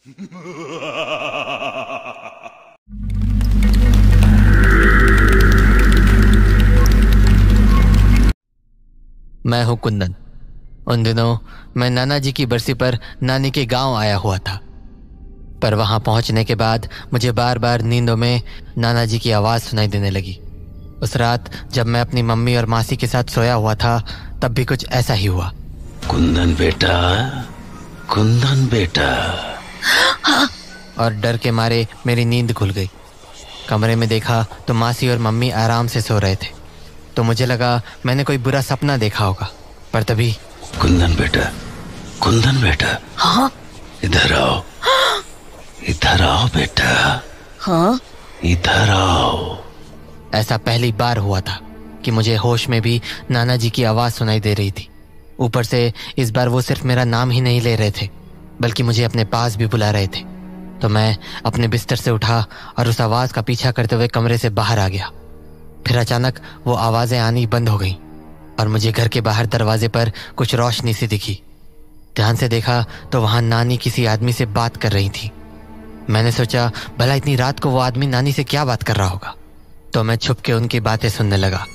मैं हूं कुंदन। उन दिनों मैं नाना जी की बरसी पर नानी के गांव आया हुआ था, पर वहां पहुंचने के बाद मुझे बार बार नींदों में नाना जी की आवाज़ सुनाई देने लगी। उस रात जब मैं अपनी मम्मी और मासी के साथ सोया हुआ था, तब भी कुछ ऐसा ही हुआ। कुंदन बेटा, कुंदन बेटा। और डर के मारे मेरी नींद खुल गई। कमरे में देखा तो मासी और मम्मी आराम से सो रहे थे, तो मुझे लगा मैंने कोई बुरा सपना देखा होगा। पर तभी कुंदन बेटा, कुंदन बेटा। हाँ? इधर आओ, इधर आओ बेटा। हाँ? इधर आओ। ऐसा पहली बार हुआ था कि मुझे होश में भी नाना जी की आवाज़ सुनाई दे रही थी। ऊपर से इस बार वो सिर्फ मेरा नाम ही नहीं ले रहे थे, बल्कि मुझे अपने पास भी बुला रहे थे। तो मैं अपने बिस्तर से उठा और उस आवाज़ का पीछा करते हुए कमरे से बाहर आ गया। फिर अचानक वो आवाज़ें आनी बंद हो गईं और मुझे घर के बाहर दरवाजे पर कुछ रोशनी सी दिखी। ध्यान से देखा तो वहाँ नानी किसी आदमी से बात कर रही थी। मैंने सोचा भला इतनी रात को वो आदमी नानी से क्या बात कर रहा होगा, तो मैं छुप के उनकी बातें सुनने लगा।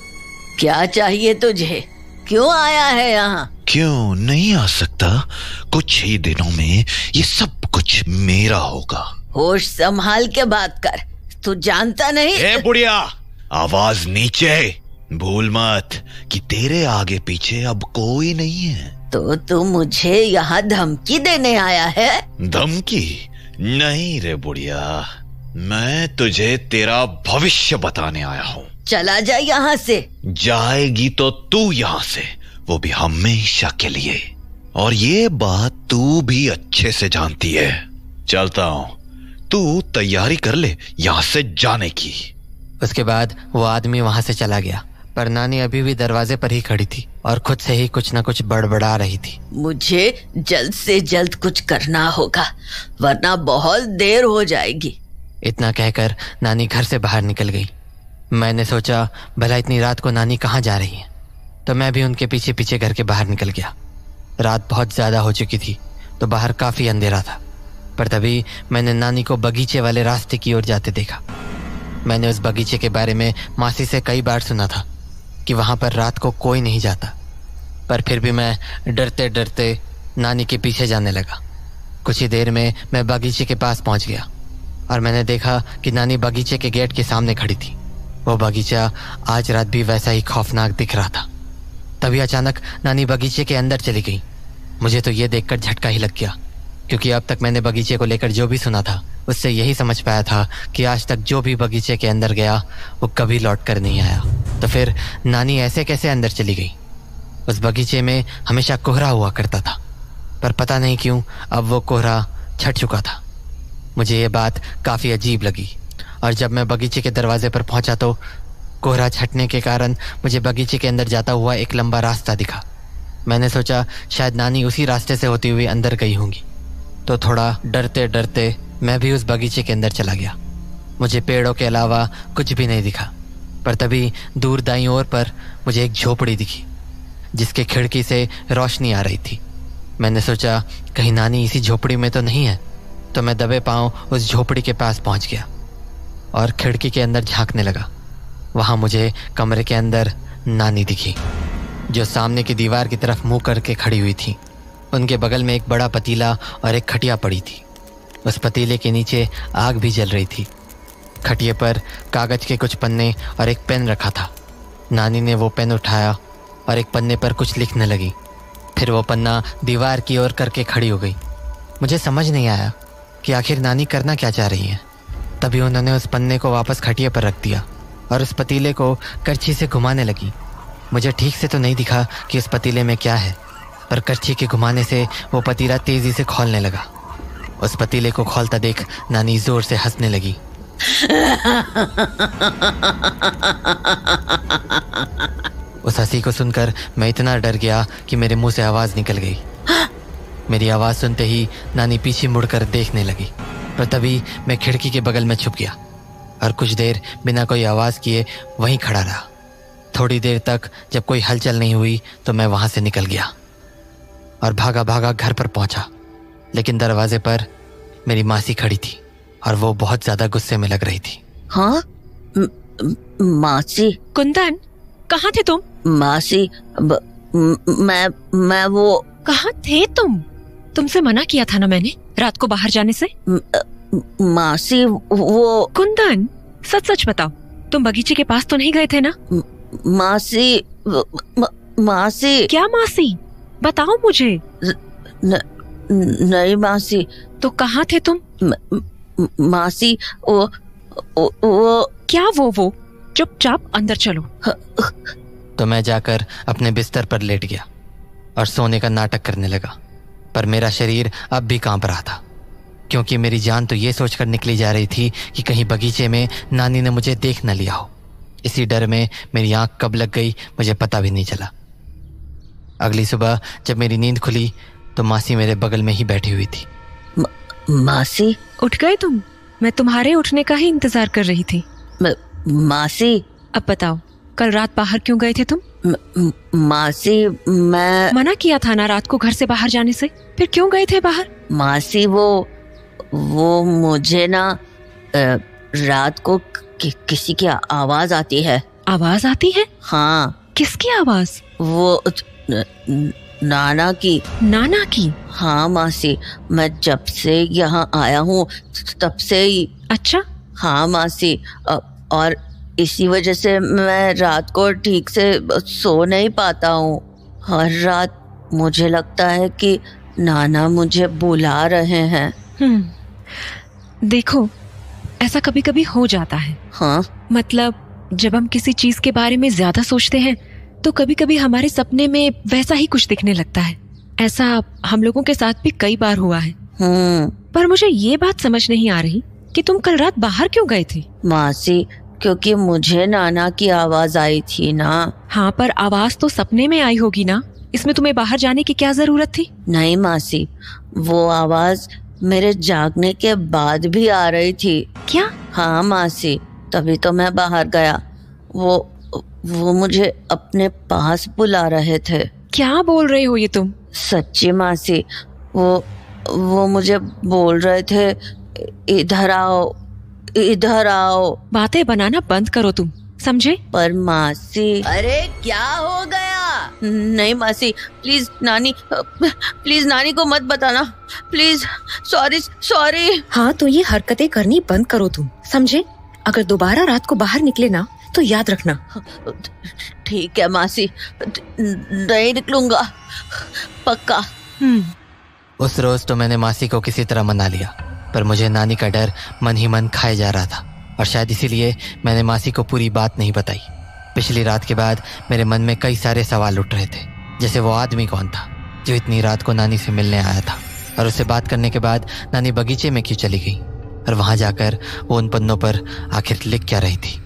क्या चाहिए तुझे? क्यों आया है यहाँ? क्यों नहीं आ सकता? कुछ ही दिनों में ये सब कुछ मेरा होगा। होश संभाल के बात कर, तू जानता नहीं? ए बुढ़िया, आवाज नीचे। भूल मत कि तेरे आगे पीछे अब कोई नहीं है। तो तू मुझे यहाँ धमकी देने आया है? धमकी नहीं रे बुढ़िया, मैं तुझे तेरा भविष्य बताने आया हूँ। चला जा यहाँ से। जाएगी तो तू यहाँ से, वो भी हमेशा के लिए। और ये बात तू भी अच्छे से जानती है। चलता हूँ, तू तैयारी कर ले यहाँ से जाने की। उसके बाद वो आदमी वहां से चला गया, पर नानी अभी भी दरवाजे पर ही खड़ी थी और खुद से ही कुछ न कुछ बड़बड़ा रही थी। मुझे जल्द से जल्द कुछ करना होगा, वरना बहुत देर हो जाएगी। इतना कहकर नानी घर से बाहर निकल गई। मैंने सोचा भला इतनी रात को नानी कहाँ जा रही है, तो मैं भी उनके पीछे पीछे घर के बाहर निकल गया। रात बहुत ज़्यादा हो चुकी थी, तो बाहर काफ़ी अंधेरा था। पर तभी मैंने नानी को बगीचे वाले रास्ते की ओर जाते देखा। मैंने उस बगीचे के बारे में मासी से कई बार सुना था कि वहाँ पर रात को कोई नहीं जाता, पर फिर भी मैं डरते डरते नानी के पीछे जाने लगा। कुछ ही देर में मैं बगीचे के पास पहुँच गया और मैंने देखा कि नानी बगीचे के गेट के सामने खड़ी थी। वो बगीचा आज रात भी वैसा ही खौफनाक दिख रहा था। तभी अचानक नानी बगीचे के अंदर चली गई। मुझे तो ये देखकर झटका ही लग गया, क्योंकि अब तक मैंने बगीचे को लेकर जो भी सुना था उससे यही समझ पाया था कि आज तक जो भी बगीचे के अंदर गया वो कभी लौट कर नहीं आया। तो फिर नानी ऐसे कैसे अंदर चली गई? उस बगीचे में हमेशा कोहरा हुआ करता था, पर पता नहीं क्यों अब वो कोहरा छट चुका था। मुझे ये बात काफ़ी अजीब लगी और जब मैं बगीचे के दरवाजे पर पहुंचा तो कोहरा छटने के कारण मुझे बगीचे के अंदर जाता हुआ एक लंबा रास्ता दिखा। मैंने सोचा शायद नानी उसी रास्ते से होती हुई अंदर गई होंगी, तो थोड़ा डरते डरते मैं भी उस बगीचे के अंदर चला गया। मुझे पेड़ों के अलावा कुछ भी नहीं दिखा, पर तभी दूर दाईं ओर पर मुझे एक झोपड़ी दिखी जिसके खिड़की से रोशनी आ रही थी। मैंने सोचा कहीं नानी इसी झोपड़ी में तो नहीं है, तो मैं दबे पांव उस झोपड़ी के पास पहुंच गया और खिड़की के अंदर झांकने लगा। वहां मुझे कमरे के अंदर नानी दिखी, जो सामने की दीवार की तरफ मुंह करके खड़ी हुई थी। उनके बगल में एक बड़ा पतीला और एक खटिया पड़ी थी। उस पतीले के नीचे आग भी जल रही थी। खटिए पर कागज के कुछ पन्ने और एक पेन रखा था। नानी ने वो पेन उठाया और एक पन्ने पर कुछ लिखने लगी। फिर वो पन्ना दीवार की ओर करके खड़ी हो गई। मुझे समझ नहीं आया कि आखिर नानी करना क्या चाह रही है। तभी उन्होंने उस पन्ने को वापस खटिए पर रख दिया और उस पतीले को करछी से घुमाने लगी। मुझे ठीक से तो नहीं दिखा कि उस पतीले में क्या है, पर करछी के घुमाने से वो पतीला तेजी से खौलने लगा। उस पतीले को खौलता देख नानी जोर से हंसने लगी। उस हंसी को सुनकर मैं इतना डर गया कि मेरे मुंह से आवाज़ निकल गई। मेरी आवाज़ सुनते ही नानी पीछे मुड़कर देखने लगी, पर तभी मैं खिड़की के बगल में छुप गया और कुछ देर बिना कोई आवाज़ किए वहीं खड़ा रहा। थोड़ी देर तक जब कोई हलचल नहीं हुई तो मैं वहाँ से निकल गया और भागा भागा घर पर पहुँचा, लेकिन दरवाजे पर मेरी मासी खड़ी थी और वो बहुत ज्यादा गुस्से में लग रही थी। हाँ? मासी? कुंदन, कहाँ थे तुम? मासी, मैं वो... कहाँ थे तुम? तुमसे मना किया था ना मैंने रात को बाहर जाने से। मासी वो... कुंदन, सच सच बताओ, तुम बगीचे के पास तो नहीं गए थे ना? मासी, मासी... क्या मासी? बताओ मुझे। नहीं मासी। तो कहाँ थे तुम? मासी वो क्या? वो चुपचाप अंदर चलो। तो मैं जाकर अपने बिस्तर पर लेट गया और सोने का नाटक करने लगा, पर मेरा शरीर अब भी कांप रहा था, क्योंकि मेरी जान तो ये सोचकर निकली जा रही थी कि कहीं बगीचे में नानी ने मुझे देख न लिया हो। इसी डर में मेरी आंख कब लग गई मुझे पता भी नहीं चला। अगली सुबह जब मेरी नींद खुली तो मासी मेरे बगल में ही बैठी हुई थी। मासी? उठ गए तुम? मैं तुम्हारे उठने का ही इंतजार कर रही थी। मासी? अब बताओ, कल रात बाहर क्यों गए थे तुम? मासी, मैं... मना किया था ना रात को घर से बाहर जाने से, फिर क्यों गए थे बाहर? मासी वो मुझे ना रात को किसी की आवाज आती है। आवाज आती है? हाँ। किसकी आवाज? वो नाना की। नाना की? हाँ मासी, मैं जब से यहाँ आया हूँ तब से ही। अच्छा? हाँ मासी, और इसी वजह से मैं रात को ठीक से सो नहीं पाता हूँ। हर रात मुझे लगता है कि नाना मुझे बुला रहे हैं। देखो, ऐसा कभी कभी हो जाता है। हाँ? मतलब जब हम किसी चीज के बारे में ज्यादा सोचते हैं तो कभी कभी हमारे सपने में वैसा ही कुछ दिखने लगता है। ऐसा हम लोगों के साथ भी कई बार हुआ है। पर मुझे ये बात समझ नहीं आ रही कि तुम कल रात बाहर क्यों गए थे? मासी, क्योंकि मुझे नाना की आवाज आई थी ना। हाँ, पर आवाज तो सपने में आई होगी ना, इसमें तुम्हें बाहर जाने की क्या जरूरत थी? नहीं मासी, वो आवाज मेरे जागने के बाद भी आ रही थी। क्या? हाँ मासी, तभी तो मैं बाहर गया। वो मुझे अपने पास बुला रहे थे। क्या बोल रहे हो ये तुम? सच्ची मासी, वो मुझे बोल रहे थे, इधर आओ, इधर आओ। बातें बनाना बंद करो तुम, समझे? पर मासी... अरे क्या हो गया? नहीं मासी, प्लीज नानी को मत बताना, प्लीज। सॉरी। हाँ, तो ये हरकतें करनी बंद करो तुम, समझे? अगर दोबारा रात को बाहर निकले ना तो याद रखना। ठीक है मासी, नहीं निकलूंगा, पक्का। उस रोज तो मैंने मासी को किसी तरह मना लिया, पर मुझे नानी का डर मन ही मन खाए जा रहा था और शायद इसीलिए मैंने मासी को पूरी बात नहीं बताई। पिछली रात के बाद मेरे मन में कई सारे सवाल उठ रहे थे, जैसे वो आदमी कौन था जो इतनी रात को नानी से मिलने आया था, और उससे बात करने के बाद नानी बगीचे में क्यों चली गई, और वहां जाकर वो उन पन्नों पर आखिर लिख क्या रही थी।